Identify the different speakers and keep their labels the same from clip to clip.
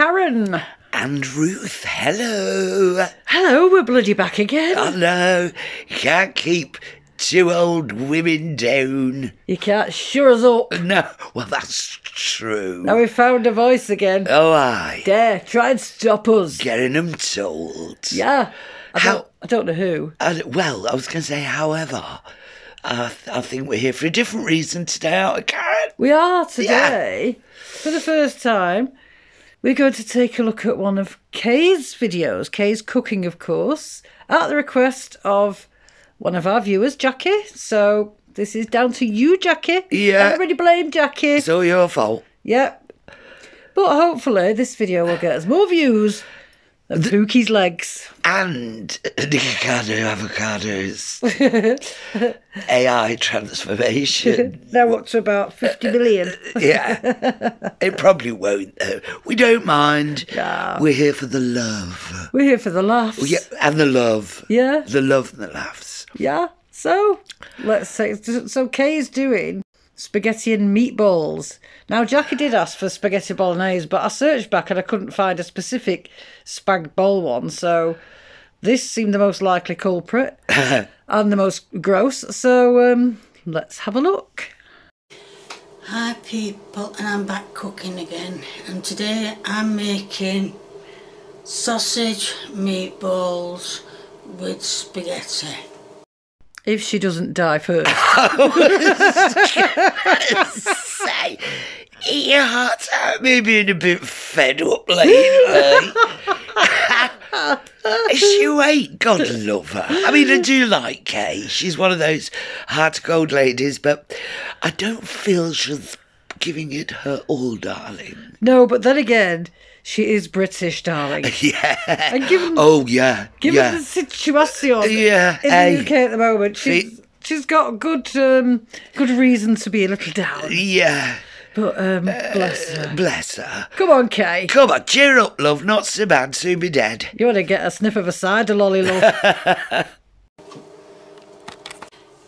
Speaker 1: Karen.
Speaker 2: And Ruth, hello.
Speaker 1: Hello, we're bloody back again.
Speaker 2: I know, you can't keep two old women down.
Speaker 1: You can't sure us up.
Speaker 2: No, well, that's true.
Speaker 1: Now we found a voice again.
Speaker 2: Oh, aye.
Speaker 1: Dare, try and stop us.
Speaker 2: Getting them told.
Speaker 1: Yeah. I don't know who.
Speaker 2: Well, I was going to say, however, I think we're here for a different reason today, aren't we, Karen?
Speaker 1: We are today. Yeah. For the first time, we're going to take a look at one of Kay's videos. Kay's cooking, of course, at the request of one of our viewers, Jackie. So this is down to you, Jackie.
Speaker 2: Yeah.
Speaker 1: Everybody blame Jackie.
Speaker 2: It's all your fault.
Speaker 1: Yep. But hopefully this video will get us more views than Pookie's legs.
Speaker 2: And avocados. AI transformation.
Speaker 1: Now up to about 50 million.
Speaker 2: Yeah. It probably won't, though. We don't mind.
Speaker 1: No.
Speaker 2: We're here for the love.
Speaker 1: We're here for the laughs.
Speaker 2: Yeah, and the love.
Speaker 1: Yeah.
Speaker 2: The love and the laughs.
Speaker 1: Yeah. So, let's say, so Kay's doing spaghetti and meatballs. Now, Jackie did ask for spaghetti bolognese, but I searched back and I couldn't find a specific spag bol one, so this seemed the most likely culprit and the most gross, so let's have a look.
Speaker 3: Hi people, and I'm back cooking again, and today I'm making sausage meatballs with spaghetti.
Speaker 1: If she doesn't die first.
Speaker 2: Say, eat your heart out, me being a bit fed up lately. She ain't, God love her. I mean, I do like Kay. She's one of those heart of gold ladies, but I don't feel she's giving it her all, darling.
Speaker 1: No, but then again, she is British, darling.
Speaker 2: Yeah.
Speaker 1: And given,
Speaker 2: given
Speaker 1: the situation in the UK at the moment, she's got good reason to be a little down.
Speaker 2: Yeah.
Speaker 1: But bless her.
Speaker 2: Bless her.
Speaker 1: Come on, Kay.
Speaker 2: Come on, cheer up, love. Not so bad, soon be dead.
Speaker 1: You want to get a sniff of a cider lolly, love.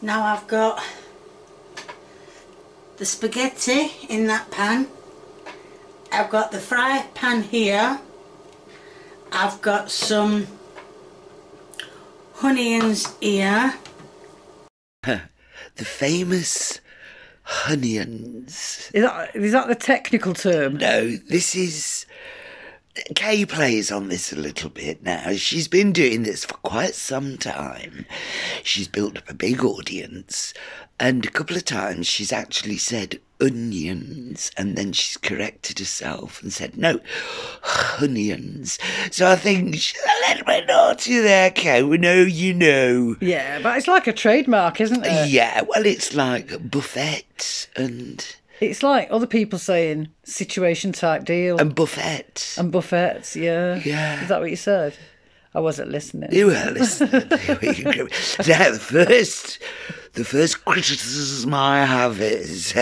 Speaker 3: Now I've got the spaghetti in that pan. I've got the fry pan here. I've got some onions here.
Speaker 2: The famous onions.
Speaker 1: Is that the technical term?
Speaker 2: No, this is... Kay plays on this a little bit now. She's been doing this for quite some time. She's built up a big audience, and a couple of times she's actually said onions, and then she's corrected herself and said, no, onions. So I think she's a little bit naughty there, Kay. We know you know.
Speaker 1: Yeah, but it's like a trademark, isn't it?
Speaker 2: Yeah, well, it's like buffet and...
Speaker 1: It's like other people saying situation type deal.
Speaker 2: And buffets.
Speaker 1: And buffets, yeah.
Speaker 2: Yeah.
Speaker 1: Is that what you said? I wasn't listening.
Speaker 2: You were listening. Now, the first criticism I have is,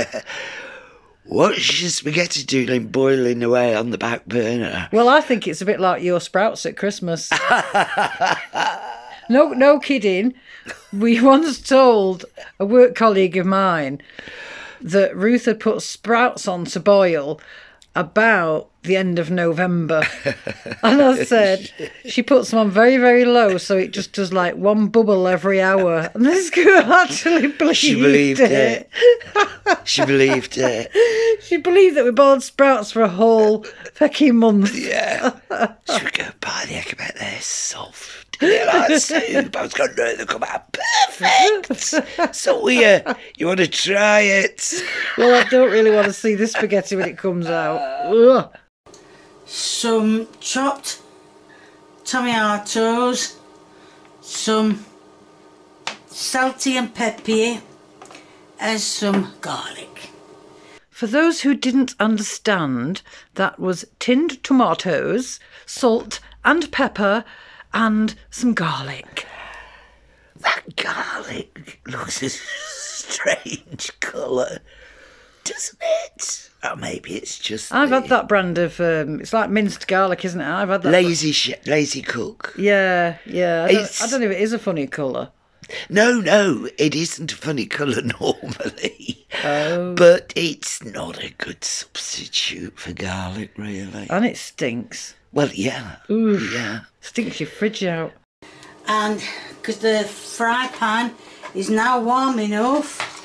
Speaker 2: what's your spaghetti doing boiling away on the back burner?
Speaker 1: Well, I think it's a bit like your sprouts at Christmas. No kidding. We once told a work colleague of mine that Ruth had put sprouts on to boil about the end of November. And I said, she puts them on very, very low, so it just does like one bubble every hour. And this girl actually believed it.
Speaker 2: She believed it.
Speaker 1: She believed that we boiled sprouts for a whole fucking month.
Speaker 2: Yeah. Should we go by the egg about they're soft? Like soup. I was going to know they'll come out perfect. So you want to try it?
Speaker 1: Well, I don't really want to see this spaghetti when it comes out. Ugh.
Speaker 3: Some chopped tomatoes, some salty and peppery, and some garlic.
Speaker 1: For those who didn't understand, that was tinned tomatoes, salt and pepper, and some garlic.
Speaker 2: That garlic looks a strange colour, doesn't it? Or maybe it's just...
Speaker 1: I've had that brand of... it's like minced garlic, isn't it? I've had that...
Speaker 2: Lazy cook.
Speaker 1: Yeah. I don't know if it is a funny colour.
Speaker 2: No, it isn't a funny colour normally.
Speaker 1: Oh.
Speaker 2: But it's not a good substitute for garlic, really.
Speaker 1: And it stinks.
Speaker 2: Well, yeah.
Speaker 1: Oof.
Speaker 2: Yeah.
Speaker 1: Stinks your fridge out.
Speaker 3: And because the fry pan is now warm enough,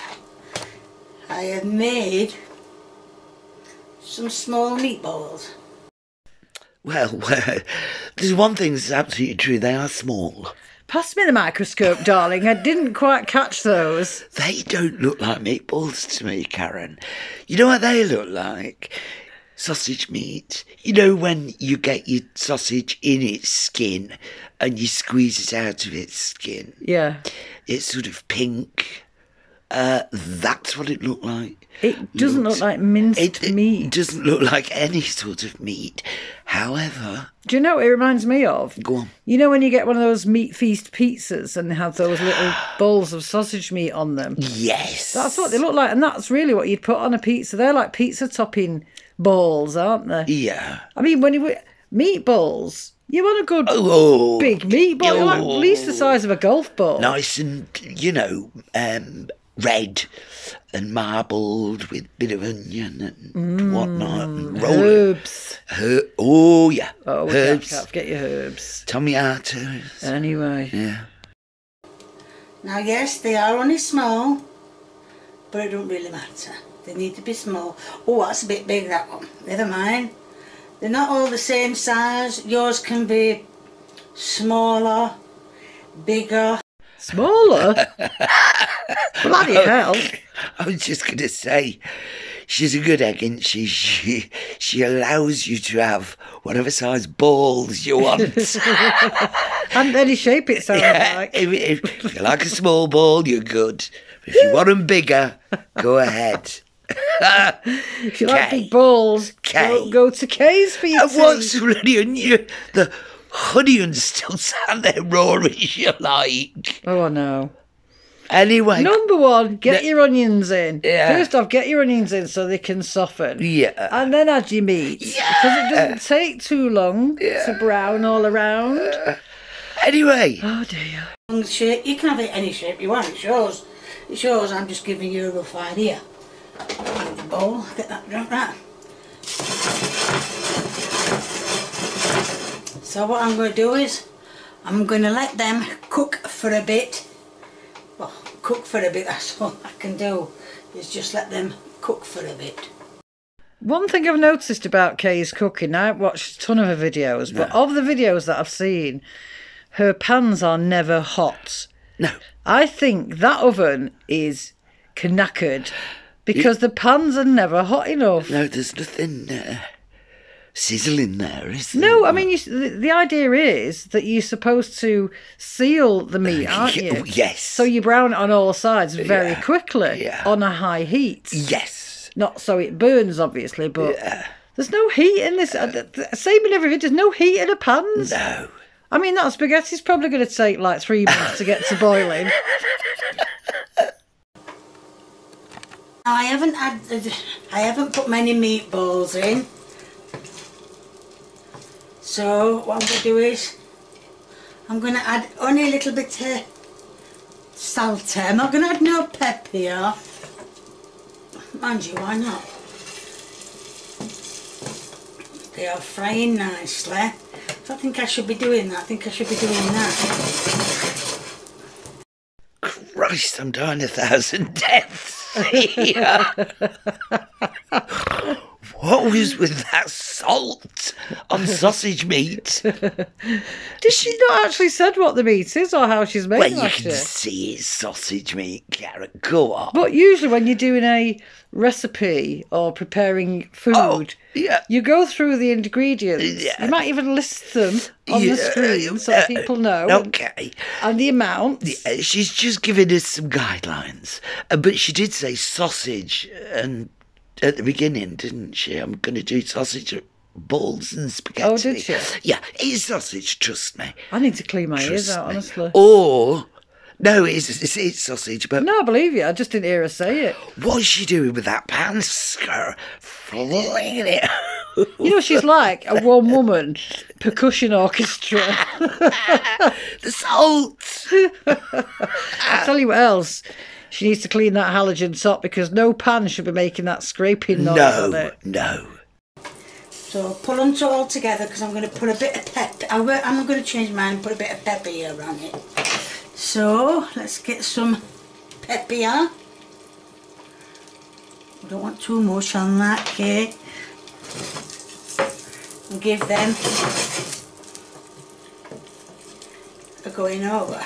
Speaker 3: I have made some small meatballs.
Speaker 2: Well, there's one thing that's absolutely true. They are small.
Speaker 1: Pass me the microscope, darling. I didn't quite catch those.
Speaker 2: They don't look like meatballs to me, Karen. You know what they look like? Sausage meat. You know when you get your sausage in its skin and you squeeze it out of its skin?
Speaker 1: Yeah.
Speaker 2: It's sort of pink. That's what it looked like.
Speaker 1: It doesn't look like minced meat.
Speaker 2: It doesn't look like any sort of meat. However...
Speaker 1: Do you know what it reminds me of?
Speaker 2: Go on.
Speaker 1: You know when you get one of those meat feast pizzas and they have those little balls of sausage meat on them?
Speaker 2: Yes.
Speaker 1: That's what they look like, and that's really what you'd put on a pizza. They're like pizza topping balls, aren't they?
Speaker 2: Yeah.
Speaker 1: I mean, when you... Meatballs... You want a good big meatball, like at least the size of a golf ball.
Speaker 2: Nice and, red and marbled with a bit of onion and whatnot. And
Speaker 1: Herbs.
Speaker 2: Oh, yeah.
Speaker 1: Oh,
Speaker 2: herbs.
Speaker 1: Can't forget your herbs.
Speaker 2: Tomatoes.
Speaker 1: Anyway.
Speaker 2: Yeah.
Speaker 3: Now, yes, they are only small, but it don't really matter. They need to be small. Oh, that's a bit big, that one. Never mind. They're not all the same size. Yours can be smaller, bigger.
Speaker 1: Smaller? Bloody hell.
Speaker 2: I was just going to say, she's a good egg, isn't she? She allows you to have whatever size balls you want.
Speaker 1: And any shape it sounds like.
Speaker 2: If you like a small ball, you're good. If you want them bigger, go ahead.
Speaker 1: If you like big balls, go to Kay's for your
Speaker 2: And what's really onion? The onions still stand there raw as you like.
Speaker 1: Oh, I know.
Speaker 2: Anyway.
Speaker 1: Number one, get your onions in.
Speaker 2: Yeah.
Speaker 1: First off, get your onions in so they can soften.
Speaker 2: Yeah.
Speaker 1: And then add your meat.
Speaker 2: Yeah.
Speaker 1: Because it doesn't take too long to brown all around.
Speaker 2: Anyway.
Speaker 1: Oh, dear.
Speaker 3: Shape. You can have it any shape you want. It's yours. It's yours. I'm just giving you a rough idea. The bowl. Get that drunk right. So what I'm going to do is I'm going to let them cook for a bit. Well, cook for a bit, that's all I can do, is just let them cook for a bit.
Speaker 1: One thing I've noticed about Kay's cooking, I haven't watched a ton of her videos, but of the videos that I've seen, her pans are never hot.
Speaker 2: No.
Speaker 1: I think that oven is knackered because the pans are never hot enough.
Speaker 2: No, there's nothing sizzling there, is there?
Speaker 1: No, I mean, the idea is that you're supposed to seal the meat, aren't you?
Speaker 2: Yes.
Speaker 1: So you brown it on all sides very quickly on a high heat.
Speaker 2: Yes.
Speaker 1: Not so it burns, obviously, but there's no heat in this. Same in every video, there's no heat in the pans.
Speaker 2: No.
Speaker 1: I mean, that spaghetti's probably going to take like 3 minutes to get to boiling.
Speaker 3: I haven't put many meatballs in. So what I'm going to do is I'm going to add only a little bit of salt. I'm not going to add no pepper here. Mind you, why not? They are frying nicely. I don't think I should be doing that. I think I should be doing that.
Speaker 2: Christ, I'm dying 1,000 deaths here. What was with that salt on sausage meat?
Speaker 1: Did she not actually said what the meat is or how she's making it?
Speaker 2: Well, you can see it's sausage meat, Garrett. Go on.
Speaker 1: But usually when you're doing a recipe or preparing food, you go through the ingredients.
Speaker 2: Yeah.
Speaker 1: You might even list them on the screen so people know.
Speaker 2: Okay.
Speaker 1: And the amounts.
Speaker 2: Yeah, she's just giving us some guidelines. But she did say sausage and at the beginning, didn't she? I'm going to do sausage balls and spaghetti.
Speaker 1: Oh, did she?
Speaker 2: Yeah, it's sausage, trust me.
Speaker 1: I need to clean my ears
Speaker 2: Trust
Speaker 1: out,
Speaker 2: me.
Speaker 1: honestly.
Speaker 2: Or, no, it's sausage, but...
Speaker 1: No, I believe you. I just didn't hear her say it.
Speaker 2: What's she doing with that pan skirt? Flinging it
Speaker 1: You know, she's like a one-woman percussion orchestra.
Speaker 2: The salt.
Speaker 1: I'll tell you what else. She needs to clean that halogen top because no pan should be making that scraping noise on it.
Speaker 2: No.
Speaker 3: So pull them two all together because I'm going to put a bit of pepper. I'm going to change mine and put a bit of pepper here on it. So let's get some pepper here. I don't want too much on that, okay? And give them a going over.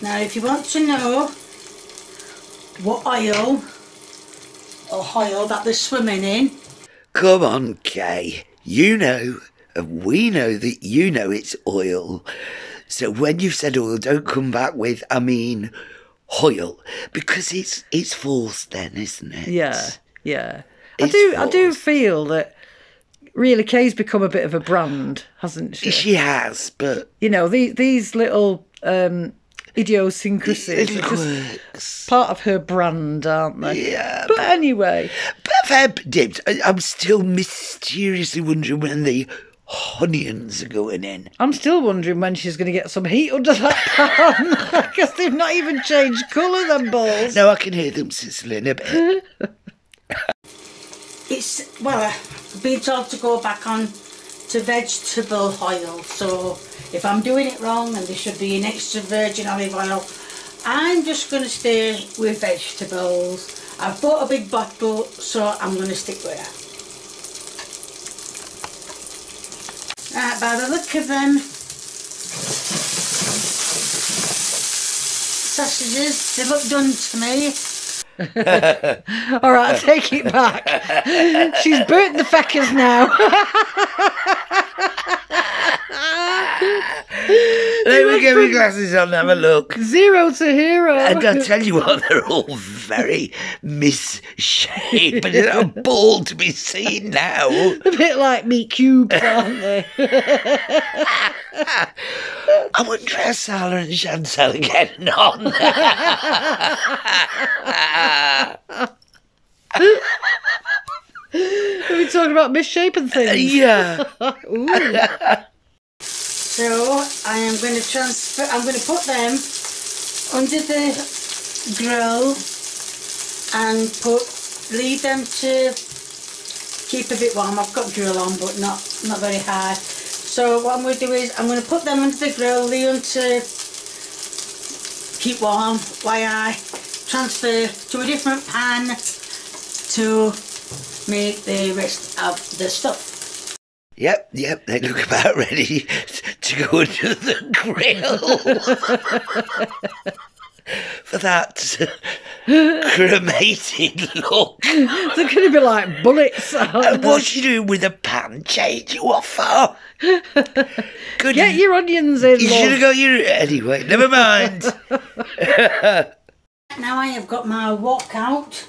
Speaker 3: Now if you want to know what oil that they're swimming in.
Speaker 2: Come on, Kay. You know, and we know that you know it's oil. So when you've said oil, don't come back with, I mean, oil. Because it's false then, isn't it?
Speaker 1: Yeah. I do feel that really Kay's become a bit of a brand, hasn't she?
Speaker 2: She has, but...
Speaker 1: You know, these little idiosyncrasies are just part of her brand, aren't they?
Speaker 2: Yeah.
Speaker 1: But anyway.
Speaker 2: But Dibs, I'm still mysteriously wondering when the onions are going in.
Speaker 1: I'm still wondering when she's going to get some heat under that pan. Because they've not even changed colour, them balls.
Speaker 2: No, I can hear them sizzling a bit.
Speaker 3: I've been told to go back on to vegetable oil, so if I'm doing it wrong and there should be an extra virgin olive oil, I'm just going to stay with vegetables. I've bought a big bottle, so I'm going to stick with that. Right, by the look of them sausages, they look done to me.
Speaker 1: All right, I'll take it back. She's burnt the feckers now.
Speaker 2: Let me get my glasses on and have a look.
Speaker 1: 0 to hero.
Speaker 2: And I'll tell you what, they're all very misshapen. They're not a ball to be seen now.
Speaker 1: A bit like meat cubes, aren't they?
Speaker 2: I wonder how Sarah and Chantal are getting on.
Speaker 1: Are we talking about misshapen things?
Speaker 2: Yeah.
Speaker 1: Ooh.
Speaker 3: So I am going to transfer. I'm going to put them under the grill and leave them to keep a bit warm. I've got grill on, but not very high. So what I'm going to do is I'm going to put them under the grill, leave them to keep warm while I transfer to a different pan to make the rest of the stuff.
Speaker 2: Yep, they look about ready to go under the grill. For that cremated look.
Speaker 1: They're going to be like bullets.
Speaker 2: And what you doing with a pan? Change you off for?
Speaker 1: Get your onions in.
Speaker 2: You should have got your... Anyway, never mind.
Speaker 3: Now I have got my wok out.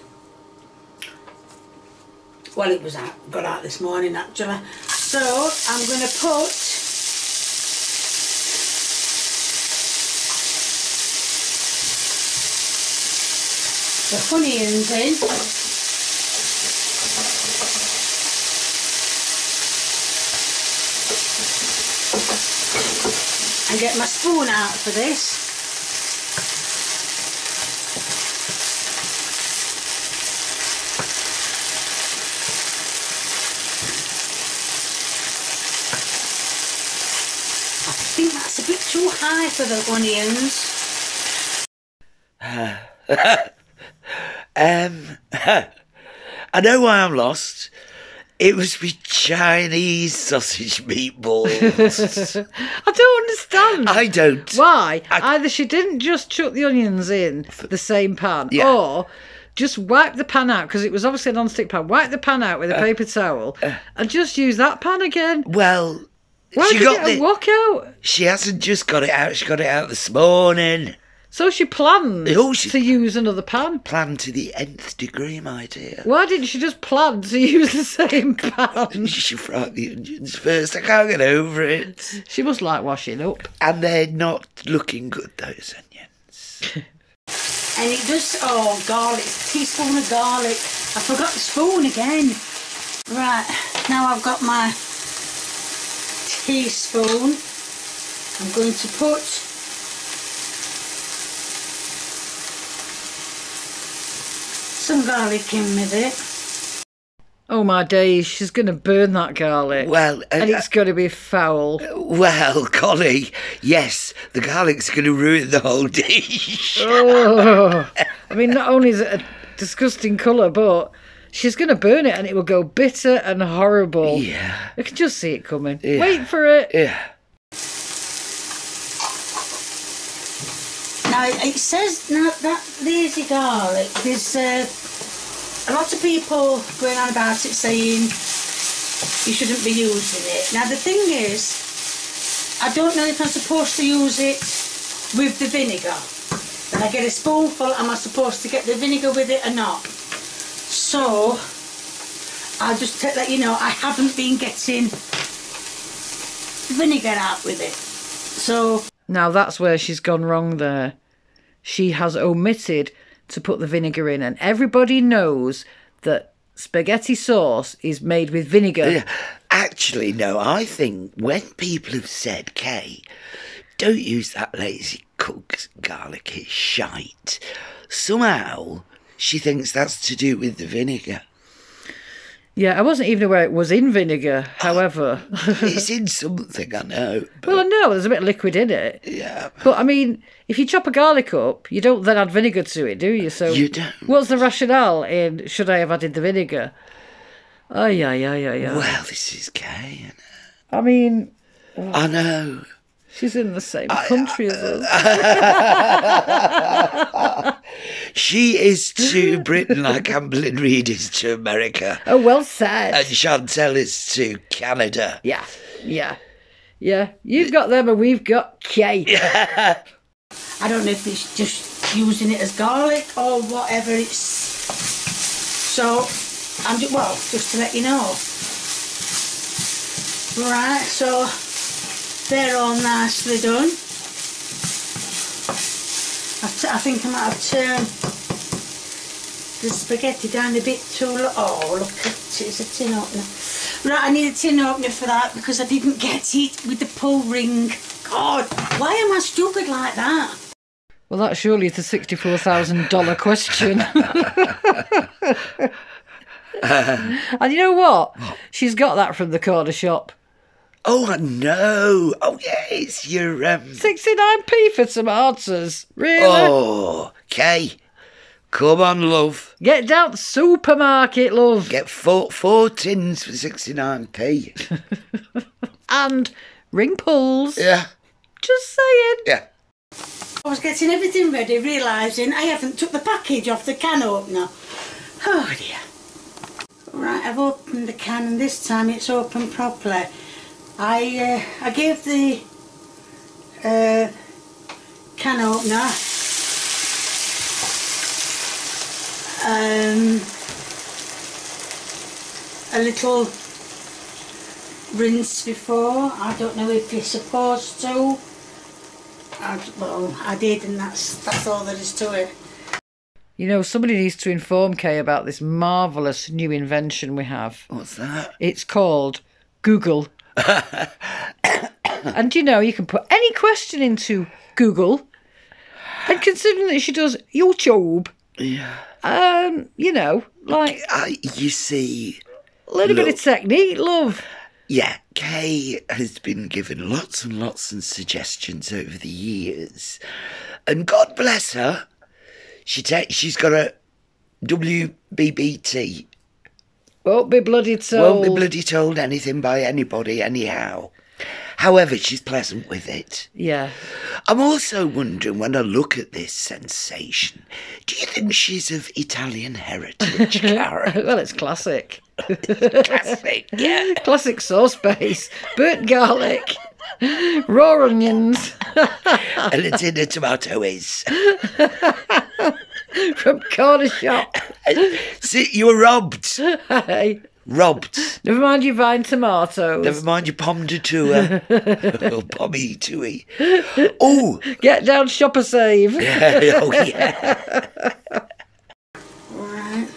Speaker 3: Well, it was got out this morning actually. So I'm going to put the onions in. And get my spoon out for this. I think that's a bit too high for the onions.
Speaker 2: I know why I'm lost. It was with Chinese sausage meatballs.
Speaker 1: I don't understand.
Speaker 2: I don't.
Speaker 1: Why? Either she didn't just chuck the onions in the same pan,
Speaker 2: Yeah.
Speaker 1: or just wipe the pan out, because it was obviously a non-stick pan. Wipe the pan out with a paper towel and just use that pan again.
Speaker 2: Well,
Speaker 1: Why
Speaker 2: she
Speaker 1: did
Speaker 2: got
Speaker 1: it walk out?
Speaker 2: She hasn't just got it out. She got it out this morning.
Speaker 1: So she planned
Speaker 2: Oh, she-
Speaker 1: to use another pan.
Speaker 2: Planned to the nth degree, my dear.
Speaker 1: Why didn't she just plan to use the same pan?
Speaker 2: She fried the onions first. I can't get over it.
Speaker 1: She must like washing up.
Speaker 2: And they're not looking good, those onions.
Speaker 3: And it does, oh, garlic, teaspoon of garlic. I forgot the spoon again. Right, now I've got my teaspoon. I'm going to put some garlic in with it.
Speaker 1: Oh my days, she's going to burn that garlic.
Speaker 2: Well,
Speaker 1: and it's going to be foul.
Speaker 2: Well, Connie, yes, the garlic's going to ruin the whole dish.
Speaker 1: Oh, I mean, not only is it a disgusting colour, but she's going to burn it and it will go bitter and horrible.
Speaker 2: Yeah.
Speaker 1: I can just see it coming.
Speaker 2: Yeah.
Speaker 1: Wait for it.
Speaker 2: Yeah.
Speaker 3: Now, it says now that lazy garlic, there's a lot of people going on about it saying you shouldn't be using it. Now, the thing is, I don't know if I'm supposed to use it with the vinegar. When I get a spoonful, am I supposed to get the vinegar with it or not? So, I'll just let you know, I haven't been getting vinegar out with it. So...
Speaker 1: Now that's where she's gone wrong there. She has omitted to put the vinegar in, and everybody knows that spaghetti sauce is made with vinegar.
Speaker 2: Yeah. Actually, no, I think when people have said, Kay, don't use that lazy cooked garlic, it's shite, somehow she thinks that's to do with the vinegar.
Speaker 1: Yeah, I wasn't even aware it was in vinegar, however.
Speaker 2: It's in something, I know.
Speaker 1: Well, I know, there's a bit of liquid in it.
Speaker 2: Yeah.
Speaker 1: But, I mean, if you chop a garlic up, you don't then add vinegar to it, do you? So
Speaker 2: You don't.
Speaker 1: What's the rationale in should I have added the vinegar? Oh, yeah.
Speaker 2: Well, this is Kay, isn't it?
Speaker 1: I mean,
Speaker 2: I know.
Speaker 1: she's in the same country as us.
Speaker 2: She is to Britain like Amberlyn Reid is to America.
Speaker 1: Oh, well said.
Speaker 2: And Chantel is to Canada.
Speaker 1: Yeah. You've got them and we've got Kay.
Speaker 2: Yeah.
Speaker 3: I don't know if it's just using it as garlic or whatever it's... So, just to let you know. Right, so they're all nicely done. I think I might have turned the spaghetti down a bit too low. Oh, look at it, it's a tin opener. Right, I need a tin opener for that because I didn't get it with the pull ring. God, why am I stupid like that?
Speaker 1: Well, that surely is the $64,000 question. And you know what? She's got that from the corner shop.
Speaker 2: Oh, I know. Oh, yeah, it's your...
Speaker 1: 69p for tomatoes. Really?
Speaker 2: Oh, Kay, come on, love.
Speaker 1: Get down to the supermarket, love.
Speaker 2: Get four tins for 69p.
Speaker 1: And ring pulls.
Speaker 2: Yeah.
Speaker 1: Just saying.
Speaker 2: Yeah.
Speaker 3: I was getting everything ready, realising I haven't took the package off the can opener. Oh dear. Right, I've opened the can and this time it's open properly. I gave the can opener a little rinse before. I don't know if you're supposed to. I did, and that's all there is to it.
Speaker 1: You know, somebody needs to inform Kay about this marvellous new invention we have.
Speaker 2: What's that?
Speaker 1: It's called Google. And you know, you can put any question into Google, and considering that she does YouTube,
Speaker 2: Yeah.
Speaker 1: you know, like
Speaker 2: You see...
Speaker 1: a little bit of technique, love.
Speaker 2: Yeah, Kay has been given lots and lots of suggestions over the years. And God bless her, she's got a WBBT.
Speaker 1: Won't be bloody told.
Speaker 2: Won't be bloody told anything by anybody anyhow. However, she's pleasant with it.
Speaker 1: Yeah.
Speaker 2: I'm also wondering, when I look at this sensation, do you think she's of Italian heritage, Karen?
Speaker 1: Well, it's classic.
Speaker 2: Classic, yeah.
Speaker 1: Classic sauce base. Burnt garlic. Raw onions.
Speaker 2: And a tin of tomatoes.
Speaker 1: From corner shop.
Speaker 2: See, you were robbed.
Speaker 1: Hey.
Speaker 2: Robbed.
Speaker 1: Never mind your vine tomatoes.
Speaker 2: Never mind your pomme de tour. Or pommy tooey. Oh.
Speaker 1: Get down, shopper save.
Speaker 2: Oh, yeah.
Speaker 3: Right.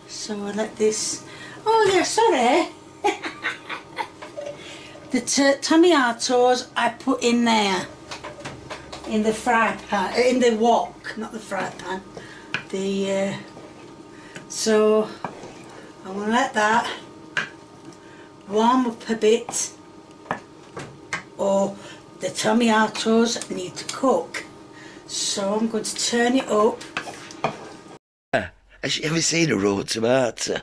Speaker 3: So I let this... Oh yeah, sorry. The tomatoes I put in there, in the fry pan, in the wok, not the fry pan. So I'm going to let that warm up a bit. Oh, the tomatoes need to cook. So I'm going to turn it up.
Speaker 2: Has you ever seen a raw tomato?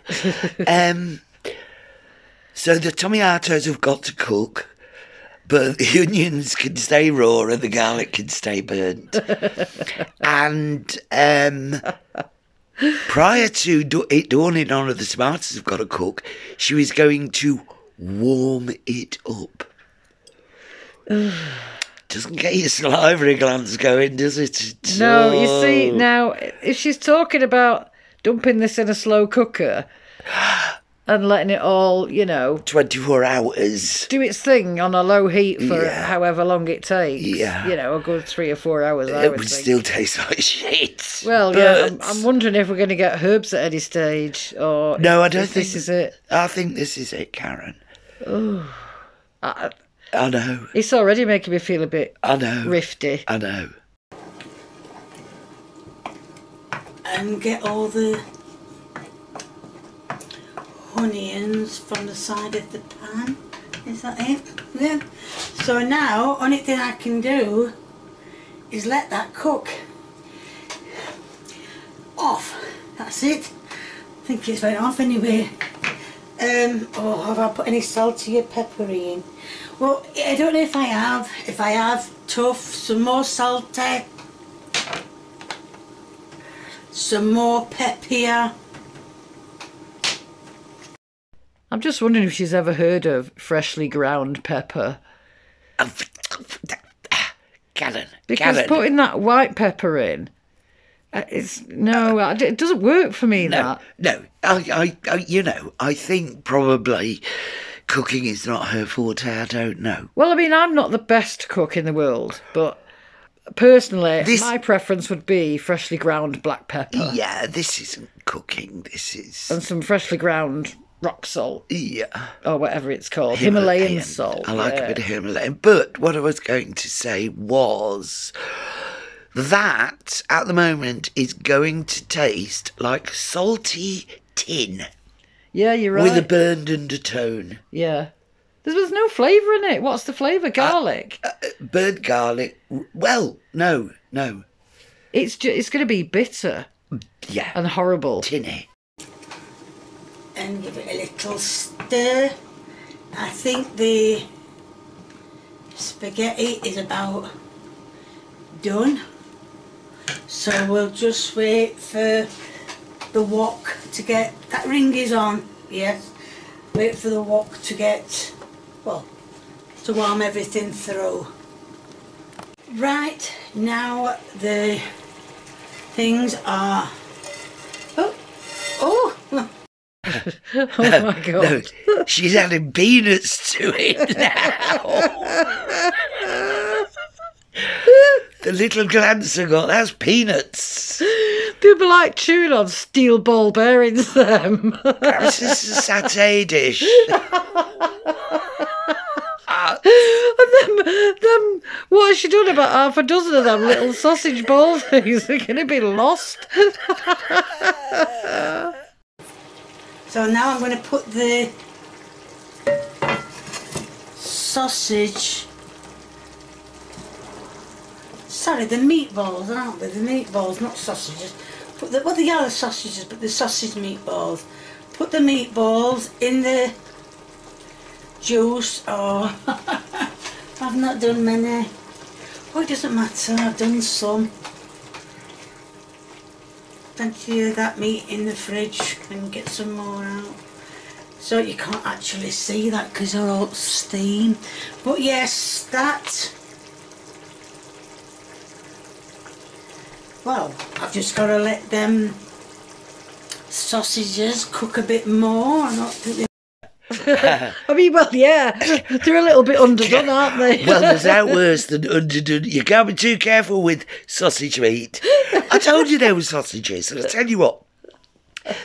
Speaker 2: So the tomatoes have got to cook, but the onions can stay raw and the garlic can stay burnt. And prior to it dawning on her the tomatoes have got to cook, she was going to warm it up. Doesn't get your salivary glands going, does it?
Speaker 1: No, you see, now, if she's talking about dumping this in a slow cooker and letting it all,
Speaker 2: 24 hours.
Speaker 1: do its thing on a low heat for however long it takes.
Speaker 2: Yeah.
Speaker 1: A good 3 or 4 hours, I
Speaker 2: It
Speaker 1: would
Speaker 2: would
Speaker 1: think.
Speaker 2: still taste like shit.
Speaker 1: Well,
Speaker 2: but...
Speaker 1: yeah, I'm wondering if we're going to get herbs at any stage, or
Speaker 2: No, I don't
Speaker 1: if
Speaker 2: think
Speaker 1: this is it.
Speaker 2: I think this is it, Karen.
Speaker 1: Oh,
Speaker 2: I know.
Speaker 1: it's already making me feel a bit
Speaker 2: I know.
Speaker 1: rifty.
Speaker 2: I know.
Speaker 3: And get all the onions from the side of the pan. Is that it? Yeah. So now, only thing I can do is let that cook. Off. That's it. I think it's went off anyway. Oh, have I put any salty or peppery in? Well, I don't know if I have. If I have, tough. Some more salty. Some more peppier.
Speaker 1: I'm just wondering if she's ever heard of freshly ground pepper.
Speaker 2: Karen.
Speaker 1: Because
Speaker 2: Karen.
Speaker 1: putting that white pepper in, it doesn't work for me.
Speaker 2: No, I think probably cooking is not her forte. I don't know.
Speaker 1: Well, I mean, I'm not the best cook in the world, but personally,
Speaker 2: This-
Speaker 1: my preference would be freshly ground black pepper
Speaker 2: Yeah, this isn't cooking. This is
Speaker 1: and some freshly ground rock salt
Speaker 2: yeah,
Speaker 1: or whatever it's called, Himalayan
Speaker 2: Himalayan.
Speaker 1: salt.
Speaker 2: I like
Speaker 1: yeah.
Speaker 2: a bit of Himalayan. But what I was going to say was that at the moment is going to taste like salty tin
Speaker 1: Yeah, you're right.
Speaker 2: with a burned undertone.
Speaker 1: Yeah. There's no flavour in it. What's the flavour? Garlic.
Speaker 2: Burnt garlic. Well, no.
Speaker 1: It's going to be bitter
Speaker 2: Yeah,
Speaker 1: and horrible.
Speaker 2: tinny.
Speaker 3: And give it a little stir. I think the spaghetti is about done. So we'll just wait for the wok to get... That ring is on, yes. Wait for the wok to get... Well, to warm everything through. Right, now the things are... Oh!
Speaker 1: Oh my God.
Speaker 2: No, she's adding peanuts to it now. The little glance I got, that's peanuts.
Speaker 1: People like chewing on steel ball bearings, them.
Speaker 2: Perhaps this is a satay dish.
Speaker 1: And them, what has she done about half a dozen of them little sausage ball things? They're going to be lost.
Speaker 3: So now I'm going to put the sausage, sorry, the meatballs, aren't they? The meatballs, not sausages. The yellow sausages, but the sausage meatballs. Put the meatballs in the juice. Oh, I've not done many. Oh, it doesn't matter, I've done some. Plenty of that meat in the fridge and get some more out. So you can't actually see that because they're all steam. But yes, that. Well, I've just got to let them sausages cook a bit more. I don't think they...
Speaker 1: I mean, well, yeah, they're a little bit underdone, aren't they?
Speaker 2: Well, there's no worse than underdone. You can't be too careful with sausage meat. I told you there were sausages, and I tell you what,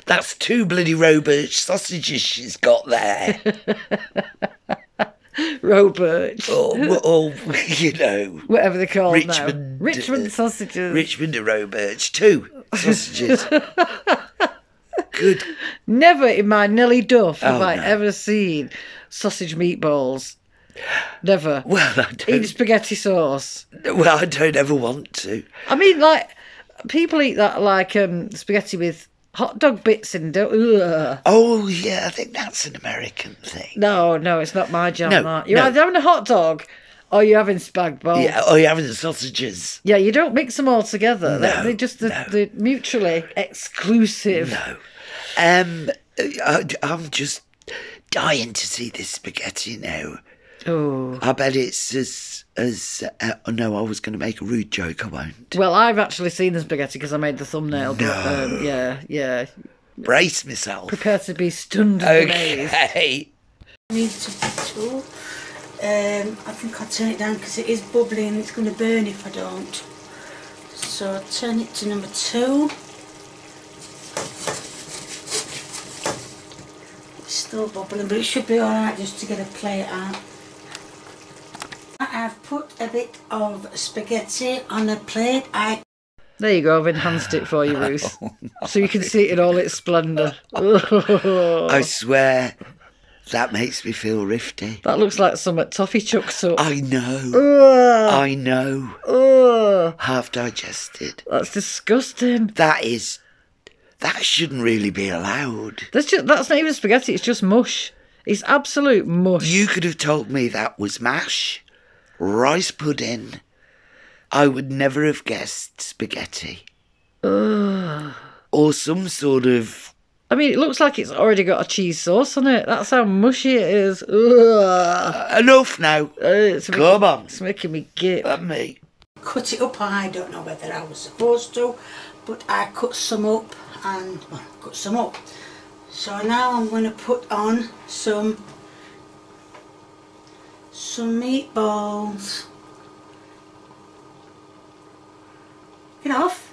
Speaker 2: That's 2 bloody Robert sausages she's got there.
Speaker 1: Robert.
Speaker 2: Or you know,
Speaker 1: Whatever they're called
Speaker 2: Richmond,
Speaker 1: now. Richmond sausages.
Speaker 2: Richmond and Roberts, 2 sausages. Good.
Speaker 1: Never in my Nelly Duff have
Speaker 2: Oh,
Speaker 1: I
Speaker 2: no.
Speaker 1: ever seen sausage meatballs. Never.
Speaker 2: Well,
Speaker 1: In spaghetti sauce.
Speaker 2: I don't ever want to.
Speaker 1: I mean, like, people eat that like spaghetti with hot dog bits in. Ugh.
Speaker 2: Oh, yeah, I think that's an American thing.
Speaker 1: No, it's not my jam.
Speaker 2: No,
Speaker 1: that. You're
Speaker 2: no.
Speaker 1: either having a hot dog or you're having spag bol.
Speaker 2: Yeah, or you're having the sausages.
Speaker 1: Yeah, you don't mix them all together.
Speaker 2: No,
Speaker 1: They're just
Speaker 2: no.
Speaker 1: they're mutually exclusive.
Speaker 2: No. I'm just dying to see this spaghetti now.
Speaker 1: Oh.
Speaker 2: I bet it's as oh no, I was going to make a rude joke. I won't.
Speaker 1: Well, I've actually seen the spaghetti because I made the thumbnail. But,
Speaker 2: No.
Speaker 1: yeah.
Speaker 2: Brace myself.
Speaker 1: Prepare to be stunned and amazed.
Speaker 2: Okay.
Speaker 3: Need to tool. I think I'll turn it down because it is bubbling and it's going to burn if I don't. So I'll turn it to number 2. It's still bubbling, but it should be alright just to get a plate out. I've put a bit of spaghetti on a plate.
Speaker 1: There you go, I've enhanced it for you, Ruth. So you can see it in all its splendour.
Speaker 2: I swear, that makes me feel rifty.
Speaker 1: That looks like some toffee chucks up.
Speaker 2: I know.
Speaker 1: Ugh.
Speaker 2: I know.
Speaker 1: Ugh.
Speaker 2: Half digested.
Speaker 1: That's disgusting.
Speaker 2: That shouldn't really be allowed.
Speaker 1: That's not even spaghetti, it's just mush. It's absolute mush.
Speaker 2: You could have told me that was mash, rice pudding. I would never have guessed spaghetti.
Speaker 1: Ugh.
Speaker 2: Or some sort of...
Speaker 1: I mean, it looks like it's already got a cheese sauce on it. That's how mushy it is. Ugh.
Speaker 2: Enough now. Come on.
Speaker 1: It's making me gip.
Speaker 2: Let me.
Speaker 3: Cut it up. I don't know whether I was supposed to, but I cut some up and cut some up. So now I'm going to put on some meatballs. Get off.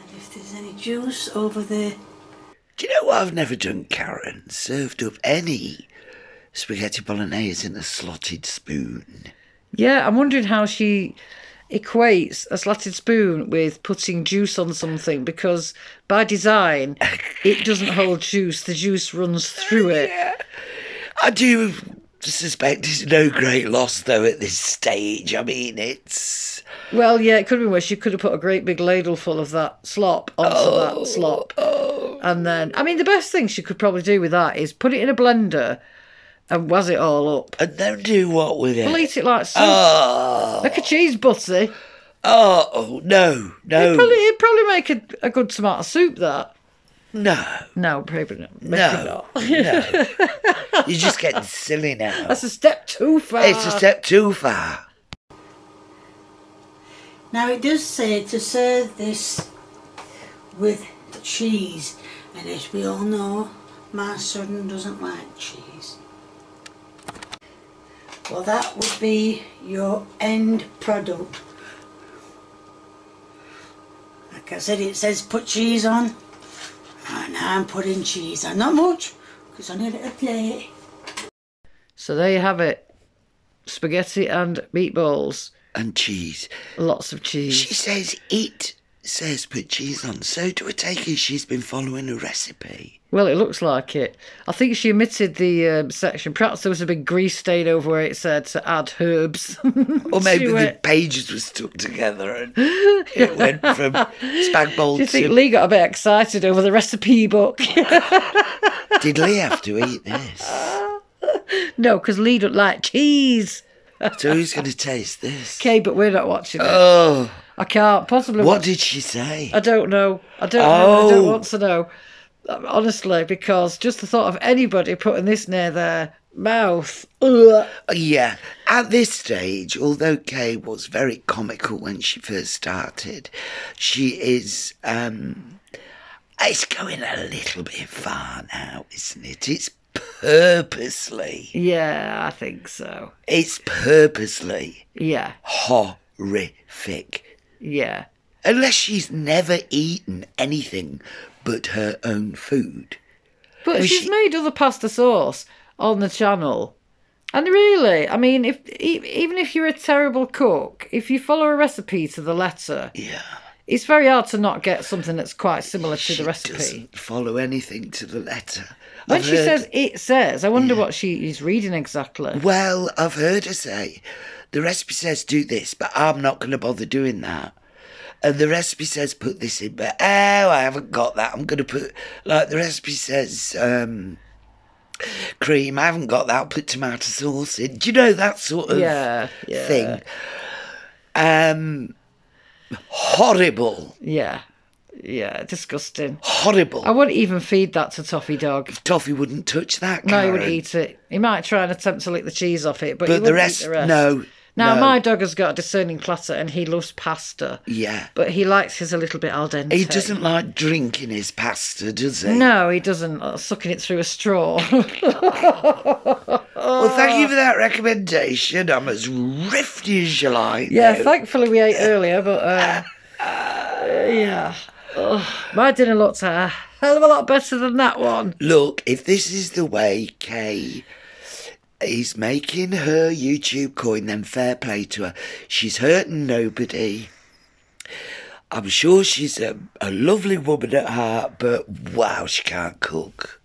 Speaker 3: And if there's any juice over there.
Speaker 2: Do you know what I've never done, Karen? Served up any spaghetti bolognese in a slotted spoon.
Speaker 1: Yeah, I'm wondering how she equates a slatted spoon with putting juice on something, because by design it doesn't hold juice. The juice runs through it.
Speaker 2: Yeah. I do suspect it's no great loss, though, at this stage. I mean, it's...
Speaker 1: Well, yeah, it could have been worse. She could have put a great big ladle full of that slop onto that slop. And then, I mean, the best thing she could probably do with that is put it in a blender and wazz it all up.
Speaker 2: And then do what with it?
Speaker 1: We'll eat it like soup.
Speaker 2: Oh,
Speaker 1: Like a cheese butty.
Speaker 2: No.
Speaker 1: It'd probably make a good tomato soup, that.
Speaker 2: No.
Speaker 1: No, probably not. Maybe
Speaker 2: No.
Speaker 1: not.
Speaker 2: No. You're just getting silly now.
Speaker 1: That's a step too far.
Speaker 2: It's a step too far.
Speaker 3: Now it does say to serve this with cheese, and as we all know, my son doesn't like cheese. Well, that would be your end product. Like I said, it says put cheese on, and I'm putting cheese on. Not much, because I need it a plate.
Speaker 1: So there you have it. Spaghetti and meatballs.
Speaker 2: And cheese.
Speaker 1: Lots of cheese.
Speaker 2: She says it says put cheese on. So do I take it she's been following a recipe?
Speaker 1: Well, it looks like it. I think she omitted the section. Perhaps there was a big grease stain over where it said to add herbs.
Speaker 2: Or maybe
Speaker 1: to
Speaker 2: the
Speaker 1: it.
Speaker 2: pages were stuck together and it went from spag bowl
Speaker 1: Do you think
Speaker 2: to...
Speaker 1: Lee got a bit excited over the recipe book?
Speaker 2: Did Lee have to eat this?
Speaker 1: No, because Lee don't like cheese.
Speaker 2: So who's going to taste this?
Speaker 1: Okay, but we're not watching it.
Speaker 2: Oh,
Speaker 1: I can't possibly
Speaker 2: what
Speaker 1: watch.
Speaker 2: did she say?
Speaker 1: I don't know. I don't
Speaker 2: Oh.
Speaker 1: want to know. Honestly, because just the thought of anybody putting this near their mouth. Ugh.
Speaker 2: Yeah, at this stage, although Kay was very comical when she first started, she is, it's going a little bit far now, isn't it? It's purposely.
Speaker 1: Yeah, I think so.
Speaker 2: It's purposely
Speaker 1: Yeah.
Speaker 2: horrific.
Speaker 1: Yeah.
Speaker 2: Unless she's never eaten anything but her own food.
Speaker 1: But
Speaker 2: mean,
Speaker 1: she's made other pasta sauce on the channel. And really, I mean, even if you're a terrible cook, if you follow a recipe to the letter,
Speaker 2: Yeah.
Speaker 1: it's very hard to not get something that's quite similar to
Speaker 2: She
Speaker 1: the recipe.
Speaker 2: doesn't follow anything to the letter.
Speaker 1: When
Speaker 2: I've
Speaker 1: she
Speaker 2: heard-
Speaker 1: says "it says," I wonder what she is reading exactly.
Speaker 2: Well, I've heard her say, the recipe says do this, but I'm not going to bother doing that. And the recipe says put this in, but I haven't got that. I'm going to put, like the recipe says cream, I haven't got that. I'll put tomato sauce in. Do you know that sort of thing? Horrible.
Speaker 1: Yeah, disgusting.
Speaker 2: Horrible.
Speaker 1: I wouldn't even feed that to Toffee Dog.
Speaker 2: Toffee wouldn't touch that,
Speaker 1: No, he
Speaker 2: Karen.
Speaker 1: wouldn't eat it. He might try and attempt to lick the cheese off it, but he
Speaker 2: But
Speaker 1: wouldn't
Speaker 2: the rest,
Speaker 1: eat the rest.
Speaker 2: no.
Speaker 1: Now,
Speaker 2: no.
Speaker 1: my dog has got a discerning platter and he loves pasta.
Speaker 2: Yeah.
Speaker 1: But he likes his a little bit al dente.
Speaker 2: He doesn't like drinking his pasta, does he?
Speaker 1: No, he doesn't. Sucking it through a straw.
Speaker 2: Well, thank you for that recommendation. I'm as rifty as you like.
Speaker 1: Yeah,
Speaker 2: now.
Speaker 1: thankfully we ate earlier, but yeah. Ugh, my dinner looked a hell of a lot better than that one.
Speaker 2: Look, if this is the way Kay is making her YouTube coin, then fair play to her. She's hurting nobody. I'm sure she's a lovely woman at heart, but wow, she can't cook.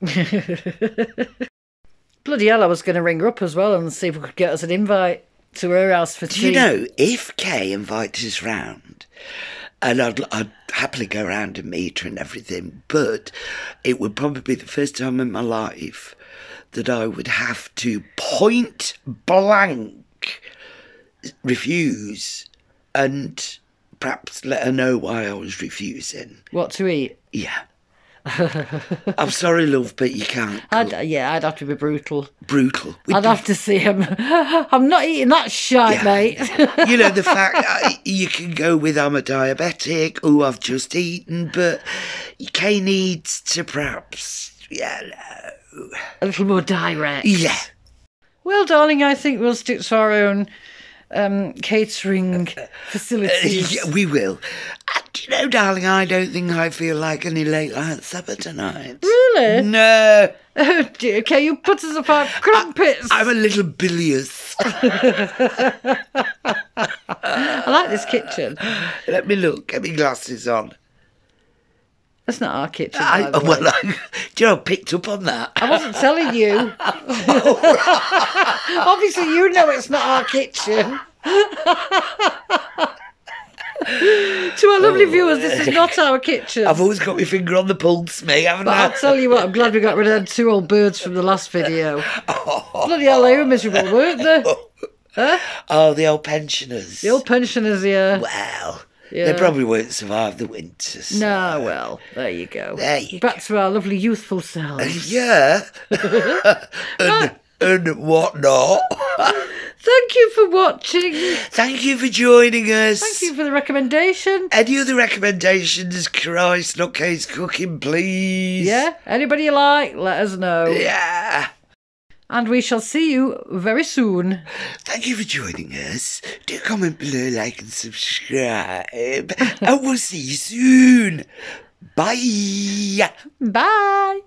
Speaker 1: Bloody hell, I was going to ring her up as well and see if we could get us an invite to her house for tea.
Speaker 2: Do you know, if Kay invites us round, and I'd happily go round and meet her and everything, but it would probably be the first time in my life that I would have to point blank refuse and perhaps let her know why I was refusing.
Speaker 1: What to eat?
Speaker 2: Yeah. I'm sorry, love, but you can't cook.
Speaker 1: I'd have to be brutal.
Speaker 2: Brutal.
Speaker 1: I'd have to see him. I'm not eating that shite,
Speaker 2: Yeah.
Speaker 1: mate.
Speaker 2: You know, the fact you can go with I'm a diabetic, I've just eaten, but Kay needs to perhaps,
Speaker 1: A little more direct.
Speaker 2: Yeah.
Speaker 1: Well, darling, I think we'll stick to our own catering facilities.
Speaker 2: Yeah, we will. Do you know, darling, I don't think I feel like any late night supper tonight.
Speaker 1: Really?
Speaker 2: No.
Speaker 1: Oh dear, okay, you put us up our crumpets.
Speaker 2: I'm a little bilious.
Speaker 1: I like this kitchen.
Speaker 2: Let me look. Get me glasses on.
Speaker 1: That's not our kitchen, by the way.
Speaker 2: Do you know, I picked up on that.
Speaker 1: I wasn't telling you. Obviously, you know it's not our kitchen. To our lovely viewers, this is not our kitchen.
Speaker 2: I've always got my finger on the pulse, me, haven't
Speaker 1: But
Speaker 2: I?
Speaker 1: I'll tell you what, I'm glad we got rid of them two old birds from the last video. Bloody hell, they were miserable, weren't they? Huh?
Speaker 2: Oh, the old pensioners.
Speaker 1: The old pensioners, yeah.
Speaker 2: Well,
Speaker 1: Yeah.
Speaker 2: they probably won't survive the winter. So.
Speaker 1: No, well, there you go.
Speaker 2: There you
Speaker 1: Back to our lovely youthful selves.
Speaker 2: Yeah. and whatnot.
Speaker 1: Thank you for watching.
Speaker 2: Thank you for joining us.
Speaker 1: Thank you for the recommendation.
Speaker 2: Any other recommendations, Christ, not Kay's cooking, please?
Speaker 1: Yeah, anybody you like, let us know.
Speaker 2: Yeah.
Speaker 1: And we shall see you very soon.
Speaker 2: Thank you for joining us. Do comment below, like and subscribe. And we'll see you soon. Bye.
Speaker 1: Bye.